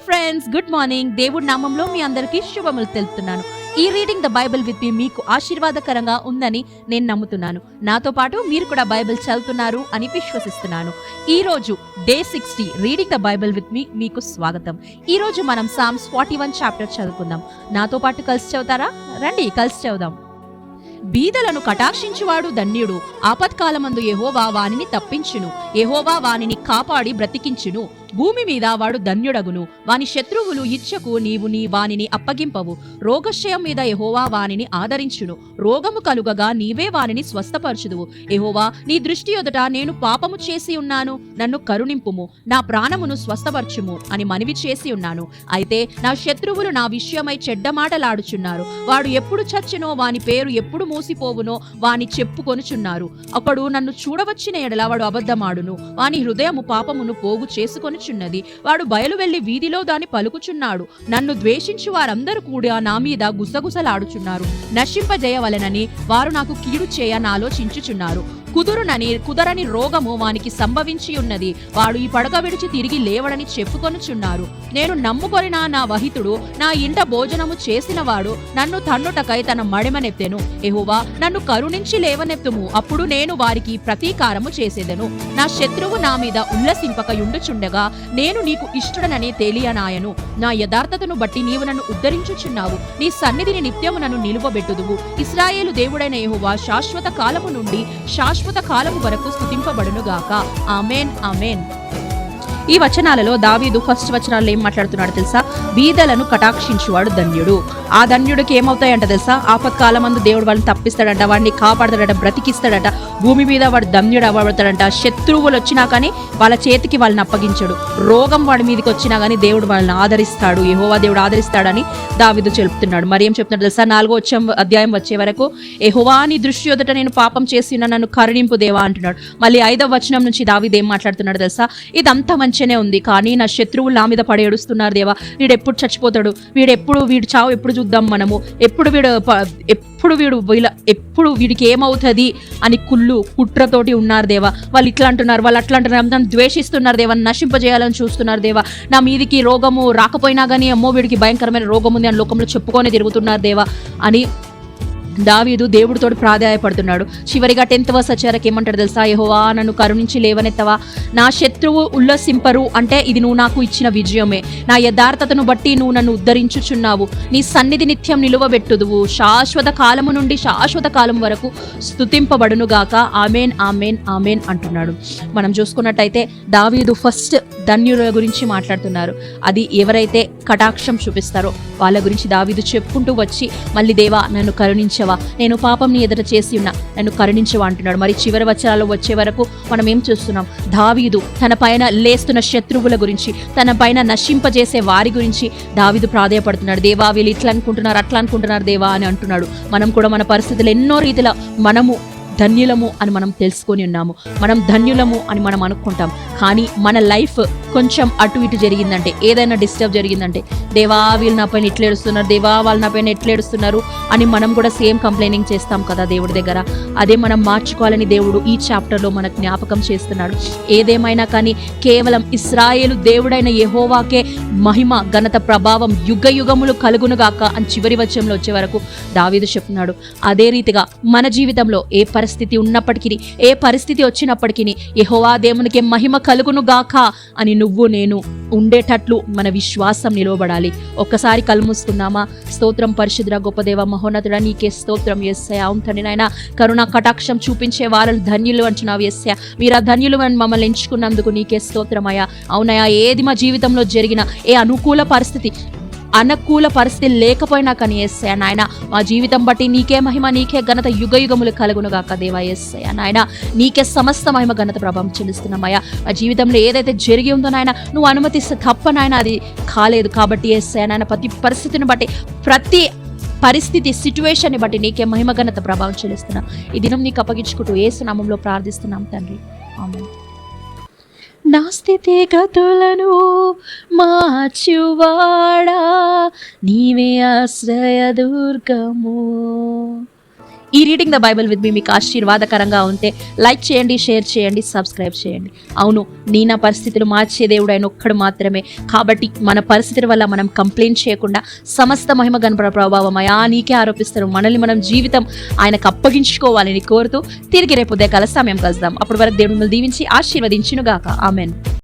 Friends, good morning. దేవుడి నామంలో మీ అందరికీ శుభములు తెలుపుతున్నాను. ఈ reading the Bible with me మీకు ఆశీర్వాదకరంగా ఉందని నేను నమ్ముతున్నాను. నాతో పాటు మీరు కూడా బైబిల్ చదువుతున్నారు అని విశ్వసిస్తున్నాను. ఈ రోజు day 60 reading the Bible with me మీకు స్వాగతం. ఈ రోజు మనం సామ్స్ 41 చాప్టర్ చదువుకుందాం. నాతో పాటు కలిసి చదువుతారా? రండి కలిసి చదువుదాం. బీదలను కటాక్షించువాడు ధన్యుడు. ఆపత్కాలమందు యెహోవా వానిని తప్పించును. యెహోవా వానిని కాపాడి బ్రతికించును. భూమి మీద వాడు ధన్యుడగును. వాని శత్రువులు ఇచ్చకు నీవు వానిని అప్పగింపవు. రోగక్షయం మీద యెహోవా వానిని ఆదరించును. రోగము కలుగగా నీవే వానిని స్వస్థపరచుదువు. యెహోవా, నీ దృష్టి ఎదుట నేను పాపము చేసి ఉన్నాను, నన్ను కరుణింపుము, నా ప్రాణమును స్వస్థపరచుము అని మనవి చేసి ఉన్నాను. అయితే నా శత్రువులు నా విషయమై చెడ్డ మాటలాడుచున్నారు. వాడు ఎప్పుడు చచ్చునో, వాని పేరు ఎప్పుడు మూసిపోవునో వాని చెప్పుకొనుచున్నారు. ఒకడు నన్ను చూడవచ్చిన ఎడల వాడు అబద్ధమాడును. వాని హృదయము పాపమును పోగు చేసుకొని చున్నది. వాడు బయలు వెళ్లి వీధిలో దాన్ని పలుకుచున్నాడు. నన్ను ద్వేషించు వారందరూ కూడా నా మీద గుసగుసలాడుచున్నారు. నశింపజేయవలెనని వారు నాకు కీడు చేయ నాలోచించుచున్నారు. కుదరని రోగము వానికి సంభవించి ఉన్నది. వాడు ఈ పడక విడిచి తిరిగి లేవడని చెప్పుకొనుచున్నారు. నేను నమ్ముకొనిన నా వహితుడు, నా ఇంట భోజనము చేసిన వాడు నన్ను తన్నుటకై తన మడిమనెత్తెను. యెహోవా, నన్ను కరుణించి లేవనెత్తుము, అప్పుడు నేను వారికి ప్రతీకారము చేసేదను. నా శత్రువు నా మీద ఉల్లసింపకయుండుచుండగా నేను నీకు ఇష్టడనని తెలియనాయను. నా యథార్థతను బట్టి నీవు నన్ను ఉద్ధరించుచున్నావు. నీ సన్నిధిని నిత్యము నన్ను నిలువబెట్టుదువు. ఇశ్రాయేలు దేవుడైన యెహోవా శాశ్వత కాలము నుండి శాశ్వత కాలము వరకు స్తుతింపబడును గాక. ఆమేన్, ఆమేన్. ఈ వచనాలలో దావీదు ఫస్ట్ వచనాల్లో ఏం మాట్లాడుతున్నాడు తెలుసా? బీదలను కటాక్షించువాడు ధన్యుడు. ఆ ధన్యుడికి ఏమవుతాయంట తెలుసా? ఆపత్కాలమందు దేవుడు వాళ్ళని తప్పిస్తాడంట, వాడిని కాపాడతాడట, బ్రతికిస్తాడట. భూమి మీద వాడు ధన్యుడు అవ్వబడతాడంట. శత్రువులు వచ్చినా కానీ వాళ్ళ చేతికి వాళ్ళని అప్పగించడు. రోగం వాడి మీదకి వచ్చినా కానీ దేవుడు వాళ్ళని ఆదరిస్తాడు. యెహోవా దేవుడు ఆదరిస్తాడని దావీదు చెప్తున్నాడు. మరి ఏం చెప్తున్నాడు తెలుసా? 4వ అధ్యాయం వచ్చే వరకు, యెహోవా నీ దృష్టి ఎదుట నేను పాపం చేసిన నన్ను కరుణింపు దేవా అంటున్నాడు. మళ్ళీ 5వ వచనం నుంచి దావీదు ఏం మాట్లాడుతున్నాడు తెలుసా? ఇదంతా మంచిగానే ఉంది, కానీ నా శత్రువులు నా మీద పడి ఏడుస్తున్నారు దేవా. వీడు ఎప్పుడు చచ్చిపోతాడు, వీడి చావు ఎప్పుడు చూద్దాం మనము, ఎప్పుడు వీడికి ఏమవుతుంది అని కుట్రతోటి ఉన్నారు దేవా. వాళ్ళు ఇట్లా అంటున్నారు, వాళ్ళు అట్లా అంటున్నారు, నన్ను ద్వేషిస్తున్నారు దేవా, నశింపజేయాలని చూస్తున్నారు దేవా. నా మీదికి రోగము రాకపోయినా కానీ అమ్మో వీడికి భయంకరమైన రోగం ఉంది అని లోకంలో చెప్పుకొని తిరుగుతున్నారు దేవా అని దావీదు దేవుడితోటి ప్రాధాయపడుతున్నాడు. చివరిగా 10th verse వచ్చారకి ఏమంటాడు తెలుసా? యెహోవా, నన్ను కరుణించి లేవనెత్తవా. నా శత్రువు ఉల్లసింపరు అంటే ఇది నువ్వు నాకు ఇచ్చిన విజయమే. నా యథార్థతను బట్టి నువ్వు నన్ను ఉద్ధరించుచున్నావు. నీ సన్నిధి నిత్యం నిలువబెట్టుదువు. శాశ్వత కాలము నుండి శాశ్వత కాలం వరకు స్తుతింపబడునుగాక. ఆమేన్, ఆమేన్, ఆమేన్ అంటున్నాడు. మనం చూసుకున్నట్టయితే దావీదు ఫస్ట్ ధన్యుల గురించి మాట్లాడుతున్నారు. అది ఎవరైతే కటాక్షం చూపిస్తారో వాళ్ళ గురించి దావీదు చెప్పుకుంటూ వచ్చి మళ్ళీ దేవా నన్ను కరుణించవా, నేను పాపం నీ ఎదుట చేసి ఉన్నా, నన్ను కరుణించవా అంటున్నాడు. మరి చివరి వచనాల్లో వచ్చే వరకు మనం ఏం చూస్తున్నాం? దావీదు తన పైన లేస్తున్న శత్రువుల గురించి, తన పైన నశింపజేసే వారి గురించి దావీదు ప్రాధేయపడుతున్నాడు. దేవా వీళ్ళు ఇట్లా అనుకుంటున్నారు, అట్లా అనుకుంటున్నారు దేవా అని అంటున్నాడు. మనం కూడా మన పరిస్థితులు ఎన్నో రీతిలో మనము ధన్యులము అని మనం తెలుసుకొని ఉన్నాము. మనం ధన్యులము అని మనం అనుకుంటాం, కానీ మన లైఫ్ కొంచెం అటు ఇటు జరిగిందంటే, ఏదైనా డిస్టర్బ్ జరిగిందంటే, దేవా వీళ్ళు నా పైన ఎట్లా ఏడుస్తున్నారు, దేవా వాళ్ళు నా పైన ఎట్లా ఏడుస్తున్నారు అని మనం కూడా సేమ్ కంప్లైనింగ్ చేస్తాం కదా దేవుడి దగ్గర. అదే మనం మార్చుకోవాలని దేవుడు ఈ చాప్టర్లో మనకు జ్ఞాపకం చేస్తున్నాడు. ఏదేమైనా కానీ కేవలం ఇశ్రాయేలు దేవుడైన యెహోవాకే మహిమ, ఘనత, ప్రభావం యుగ యుగములు కలుగునుగాక అని చివరి వచనంలో వచ్చే వరకు దావీదు చెప్తున్నాడు. అదే రీతిగా మన జీవితంలో ఏ పరిస్థితి ఉన్నప్పటికీ, ఏ పరిస్థితి వచ్చినప్పటికీ యెహోవా దేవునికి మహిమ కలుగునుగాక అని నువ్వు నేను ఉండేటట్లు మన విశ్వాసం నిలవబడాలి. ఒక్కసారి కళ్ళు మూసుకుందామా? స్తోత్రం పరిశుద్ధ గొప్ప దేవ మహోన్నతుడా, నీకే స్తోత్రం యేసయ్యా. అవును తండ్రి నాయన, కరుణ కటాక్షం చూపించే వారు ధన్యులు అంటున్నావు యేసయ్యా. మీరు ఆ ధన్యులు అని మమ్మల్ని ఎంచుకున్నందుకు నీకే స్తోత్రమయ్యా. అవునయ్యా, ఏది మా జీవితంలో జరిగిన ఏ అనుకూల పరిస్థితి లేకపోయినా కానీ యేసయ్యా నాయన, మా జీవితం బట్టి నీకే మహిమ, నీకే ఘనత యుగ యుగములు కలుగునుగాక దేవా. యేసయ్యా నాయన, నీకే సమస్త మహిమ, ఘనత, ప్రభావం చెల్లిస్తున్నామయ్యా. మా జీవితంలో ఏదైతే జరిగి ఉందో నాయన, నువ్వు అనుమతిస్తే తప్ప నాయన అది కాలేదు. కాబట్టి యేసయ్యా నాయన, ప్రతి పరిస్థితిని బట్టి, ప్రతి పరిస్థితి సిచ్యువేషన్ని బట్టి నీకే మహిమ, ఘనత, ప్రభావం చెల్లిస్తున్నాం. ఈ దినం నీకు అప్పగించుకుంటూ యేసు నామములో ప్రార్థిస్తున్నాం తండ్రి, ఆమేన్. నా స్థితిగతులను మార్చువాడా, నీవే ఆశ్రయ దుర్గము. ఈ reading the Bible with me మీకు ఆశీర్వాదకరంగా ఉంటే లైక్ చేయండి, షేర్ చేయండి, సబ్స్క్రైబ్ చేయండి. అవును, నా పరిస్థితులు మార్చే దేవుడు ఆయన ఒక్కడు మాత్రమే. కాబట్టి మన పరిస్థితుల వల్ల మనం కంప్లైంట్ చేయకుండా సమస్త మహిమ గణపడ ప్రభావం అయా నీకే ఆరోపిస్తారు. మనల్ని మనం జీవితం ఆయనకు అప్పగించుకోవాలని కోరుతూ తిరిగి రేపు ఉదయకాల సమయం కలుద్దాం. అప్పటి వరకు దేవుడు మిమ్మల్ని దీవించి ఆశీర్వదించునుగాక. ఆమెన్.